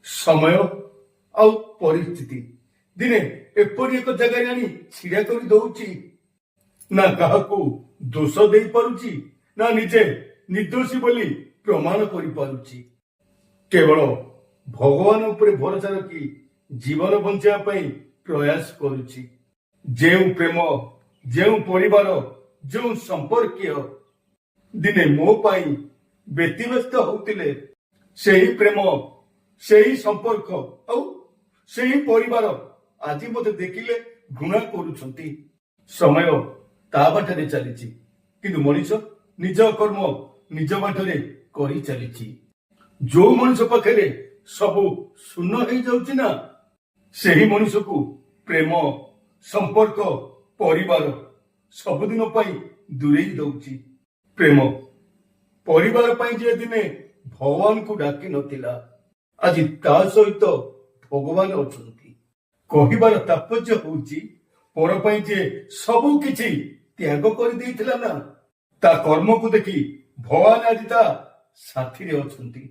ସମୟ ଆଉ ପରିସ୍ଥିତି ଦିନେ ଏପରି ଏକ ଜାଗାରେ ଆଣି ଛିଡା କରି ଦଉଛି, ନା କାହାକୁ ଦୋଷ ଦେଇପାରୁଛି ନା ନିଜେ ନିର୍ଦ୍ଦୋଷୀ ବୋଲି ପ୍ରମାଣ କରିପାରୁଛି। କେବଳ ଭଗବାନ ଉପରେ ଭରସା ରଖି ଜୀବନ ବଞ୍ଚିବା ପାଇଁ ପ୍ରୟାସ କରୁଛି। ଯେଉଁ ପ୍ରେମ, ଯେଉଁ ପରିବାର, ଯେଉଁ ସମ୍ପର୍କୀୟ ଦିନେ ମୋ ପାଇଁ ବ୍ୟତିବ୍ୟସ୍ତ ହଉଥିଲେ, ସେହି ପ୍ରେମ, ସେହି ସମ୍ପର୍କ ଆଉ ସେହି ପରିବାର ଆଜି ମୋତେ ଦେଖିଲେ ଘୃଣା କରୁଛନ୍ତି। ସମୟ ତା ବାଟରେ ଚାଲିଛି, କିନ୍ତୁ ମଣିଷ ନିଜ କର୍ମ ନିଜ ବାଟରେ କରି ଚାଲିଛି। ଯୋଉ ମଣିଷ ପାଖରେ ସବୁ ଶୂନ ହେଇଯାଉଛି ନା, ସେହି ମଣିଷକୁ ପ୍ରେମ, ସମ୍ପର୍କ, ପରିବାର ସବୁଦିନ ପାଇଁ ଦୂରେଇ ଦଉଛି। ପ୍ରେମ, ପରିବାର ପାଇଁ ଯେ ଦିନେ ଭଗବାନଙ୍କୁ ଡାକି ନଥିଲା, ଆଜି ତା ସହିତ ଭଗବାନ ଅଛନ୍ତି। କହିବାର ତାତ୍ପର୍ଯ୍ୟ ହଉଛି, ପର ପାଇଁ ଯେ ସବୁ କିଛି ତ୍ୟାଗ କରିଦେଇଥିଲା ନା, ତା କର୍ମକୁ ଦେଖି ଭଗବାନ ଆଜି ତା ସାଥିରେ ଅଛନ୍ତି।